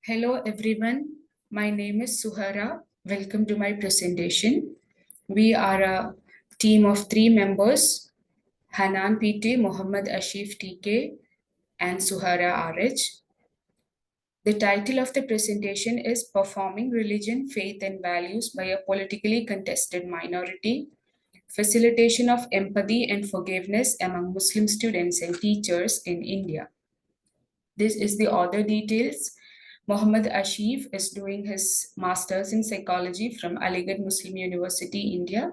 Hello everyone, my name is Suhara. Welcome to my presentation. We are a team of 3 members, Hanan PT, Mohamed Asheef TK, and Suhara RH. The title of the presentation is Performing Religion, Faith and Values by a Politically Contested Minority, Facilitation of Empathy and Forgiveness among Muslim Students and Teachers in India. This is the author details. Mohamed Asheef is doing his master's in psychology from Aligarh Muslim University, India.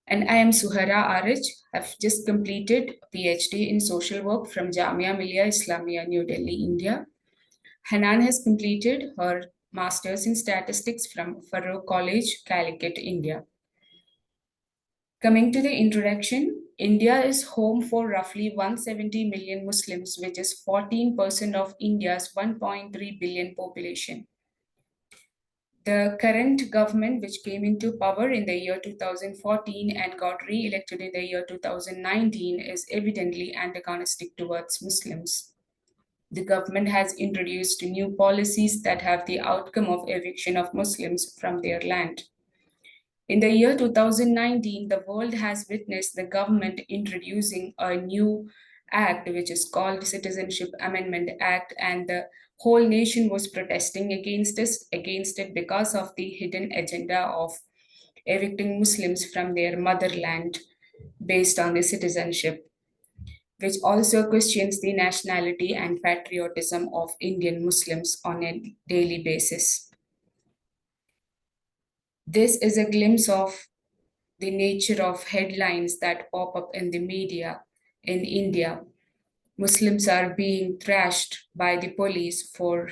And I am Suhara RH. I've just completed a PhD in social work from Jamia, Millia, Islamia, New Delhi, India. Hanan has completed her master's in statistics from Farouk College, Calicut, India. Coming to the introduction, India is home for roughly 170 million Muslims, which is 14% of India's 1.3 billion population. The current government, which came into power in the year 2014 and got re-elected in the year 2019, is evidently antagonistic towards Muslims. The government has introduced new policies that have the outcome of eviction of Muslims from their land. In the year 2019, the world has witnessed the government introducing a new act, which is called Citizenship Amendment Act, and the whole nation was protesting against it because of the hidden agenda of evicting Muslims from their motherland based on the citizenship, which also questions the nationality and patriotism of Indian Muslims on a daily basis. This is a glimpse of the nature of headlines that pop up in the media in India. Muslims are being thrashed by the police for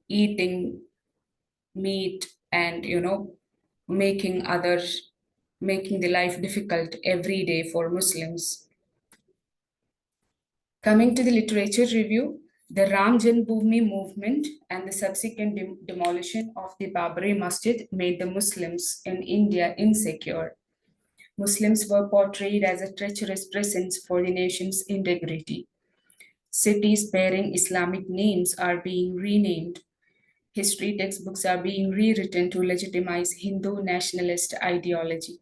eating meat and making the life difficult every day for Muslims. Coming to the literature review, the Ram Janmabhoomi movement and the subsequent demolition of the Babri Masjid made the Muslims in India insecure. Muslims were portrayed as a treacherous presence for the nation's integrity. Cities bearing Islamic names are being renamed. History textbooks are being rewritten to legitimize Hindu nationalist ideology.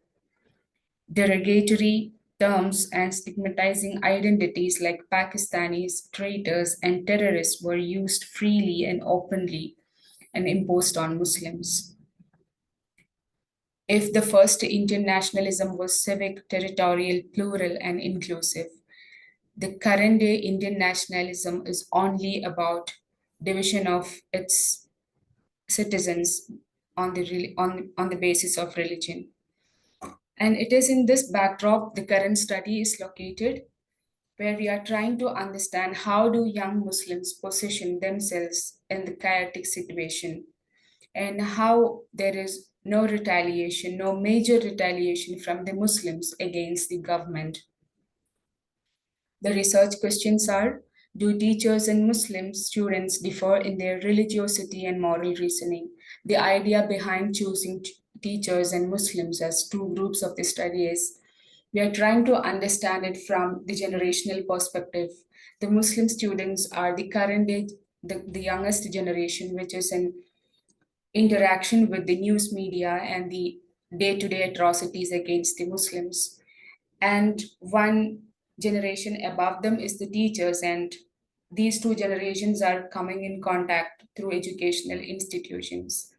Derogatory terms and stigmatizing identities like Pakistanis, traitors, and terrorists were used freely and openly and imposed on Muslims. If the first Indian nationalism was civic, territorial, plural, and inclusive, the current day Indian nationalism is only about division of its citizens on the basis of religion. And it is in this backdrop the current study is located, where we are trying to understand how do young Muslims position themselves in the chaotic situation and how there is no retaliation, no major retaliation from the Muslims against the government. The research questions are, do teachers and Muslim students differ in their religiosity and moral reasoning? The idea behind choosing teachers and Muslims as two groups of the study is we are trying to understand it from the generational perspective. The Muslim students are the current day, the youngest generation, which is in interaction with the news media and the day-to-day atrocities against the Muslims. And one generation above them is the teachers, and these two generations are coming in contact through educational institutions.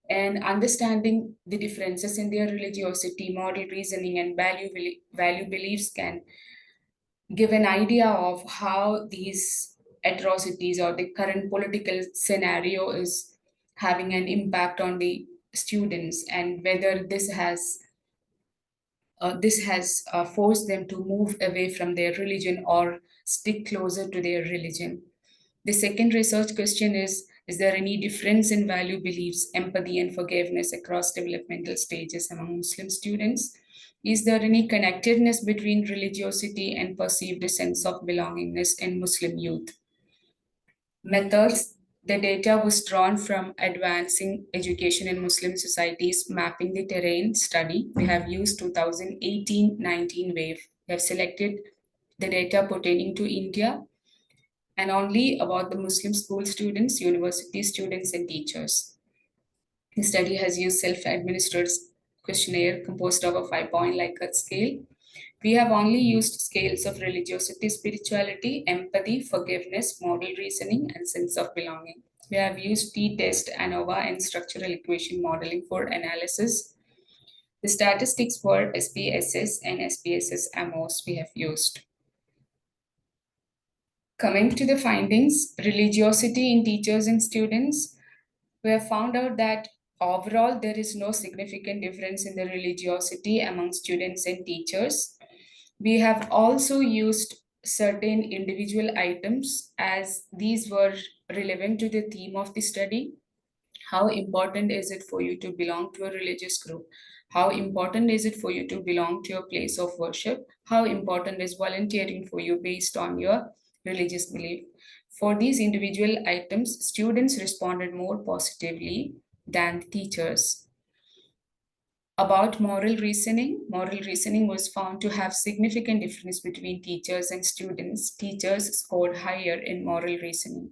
And understanding the differences in their religiosity, moral reasoning, and value beliefs can give an idea of how these atrocities or the current political scenario is having an impact on the students, and whether this has forced them to move away from their religion or stick closer to their religion. The second research question is there any difference in value beliefs, empathy, and forgiveness across developmental stages among Muslim students? Is there any connectedness between religiosity and perceived sense of belongingness in Muslim youth? Methods. The data was drawn from Advancing Education in Muslim Societies Mapping the Terrain study. We have used 2018-19 wave. We have selected the data pertaining to India. and only about the Muslim school students, university students, and teachers. The study has used self-administered questionnaire composed of a 5-point Likert scale. We have only used scales of religiosity, spirituality, empathy, forgiveness, moral reasoning, and sense of belonging. We have used t-test, ANOVA, and structural equation modeling for analysis. The statistics for SPSS and SPSS AMOS we have used. Coming to the findings, religiosity in teachers and students, we have found out that overall there is no significant difference in the religiosity among students and teachers. We have also used certain individual items as these were relevant to the theme of the study. How important is it for you to belong to a religious group? How important is it for you to belong to a place of worship? How important is volunteering for you based on your religious belief? For these individual items, students responded more positively than teachers. About moral reasoning was found to have significant difference between teachers and students. Teachers scored higher in moral reasoning.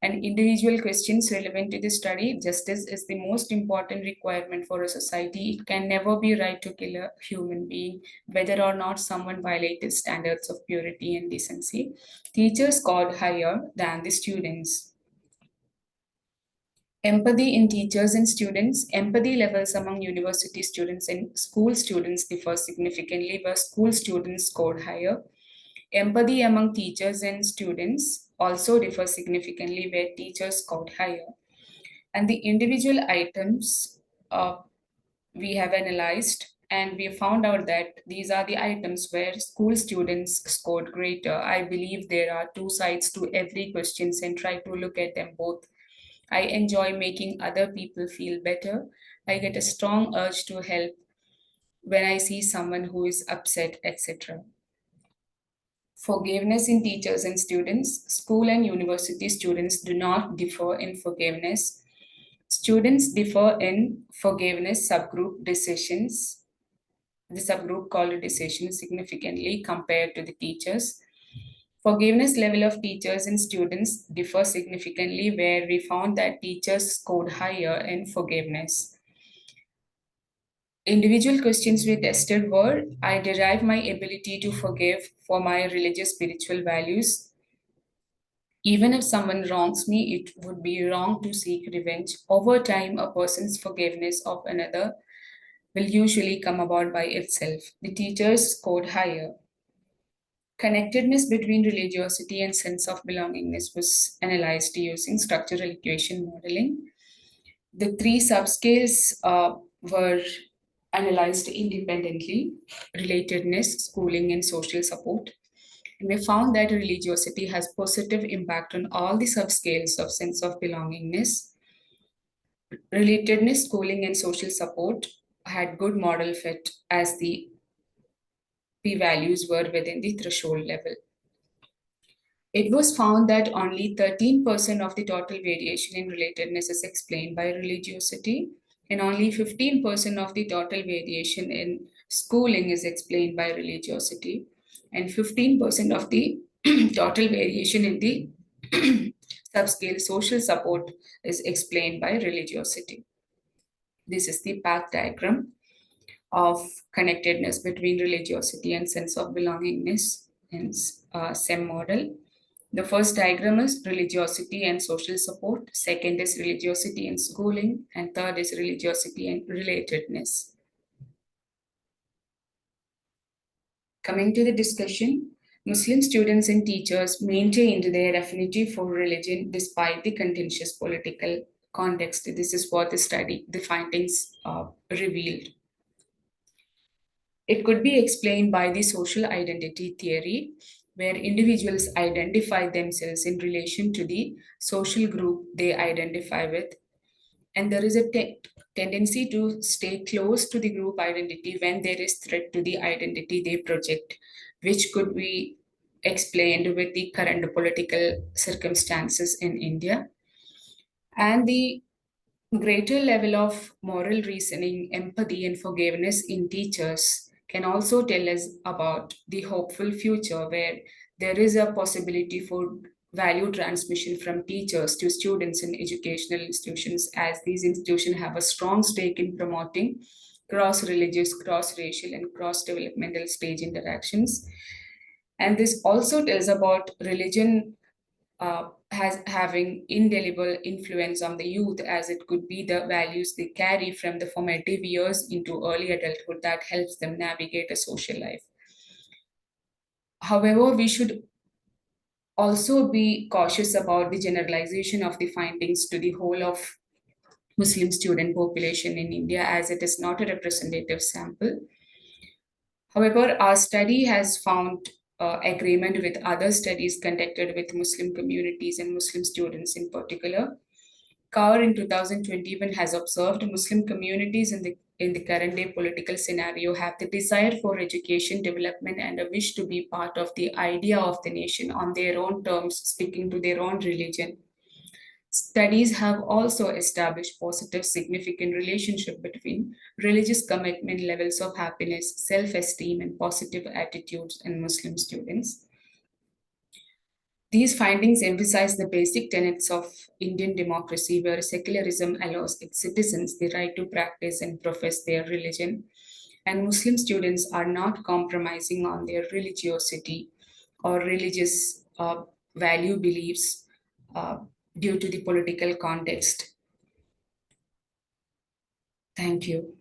And individual questions relevant to the study, justice is the most important requirement for a society. It can never be right to kill a human being, whether or not someone violated standards of purity and decency. Teachers scored higher than the students. Empathy in teachers and students. Empathy levels among university students and school students differ significantly, where school students scored higher. Empathy among teachers and students also differ significantly, where teachers scored higher. And the individual items we have analyzed, and we found out that these are the items where school students scored greater. I believe there are two sides to every questions and try to look at them both. I enjoy making other people feel better. I get a strong urge to help when I see someone who is upset, etc. Forgiveness in teachers and students. School and university students do not differ in forgiveness. Students differ in forgiveness subgroup decisions. The subgroup called decision significantly compared to the teachers. Forgiveness level of teachers and students differ significantly, where we found that teachers scored higher in forgiveness. Individual questions we tested were: I derive my ability to forgive for my religious spiritual values. Even if someone wrongs me, it would be wrong to seek revenge. Over time, a person's forgiveness of another will usually come about by itself. The teachers scored higher. Connectedness between religiosity and sense of belongingness was analyzed using structural equation modeling. The three subscales were analyzed independently: relatedness, schooling, and social support. And we found that religiosity has positive impact on all the subscales of sense of belongingness. Relatedness, schooling, and social support had good model fit as the p values were within the threshold level. It was found that only 13% of the total variation in relatedness is explained by religiosity, and only 15% of the total variation in schooling is explained by religiosity, and 15% of the total variation in the subscale social support is explained by religiosity. This is the path diagram of connectedness between religiosity and sense of belongingness in SEM model. The first diagram is religiosity and social support, second is religiosity and schooling, and third is religiosity and relatedness. Coming to the discussion, Muslim students and teachers maintained their affinity for religion despite the contentious political context. This is what the findings revealed. It could be explained by the social identity theory, where individuals identify themselves in relation to the social group they identify with. And there is a tendency to stay close to the group identity when there is threat to the identity they project, which could be explained with the current political circumstances in India. And the greater level of moral reasoning, empathy, and forgiveness in teachers can also tell us about the hopeful future where there is a possibility for value transmission from teachers to students in educational institutions, as these institutions have a strong stake in promoting cross religious, cross racial, and cross developmental stage interactions. And this also tells about religion has having indelible influence on the youth, as it could be the values they carry from the formative years into early adulthood that helps them navigate a social life. However, we should also be cautious about the generalization of the findings to the whole of Muslim student population in India, as it is not a representative sample. However, our study has found agreement with other studies conducted with Muslim communities and Muslim students in particular. Kaur in 2021 has observed Muslim communities in the current day political scenario have the desire for education, development, and a wish to be part of the idea of the nation on their own terms, speaking to their own religion. Studies have also established positive, significant relationship between religious commitment, levels of happiness, self-esteem, and positive attitudes in Muslim students. These findings emphasize the basic tenets of Indian democracy, where secularism allows its citizens the right to practice and profess their religion, and Muslim students are not compromising on their religiosity or religious value beliefs uh, due to the political context. Thank you.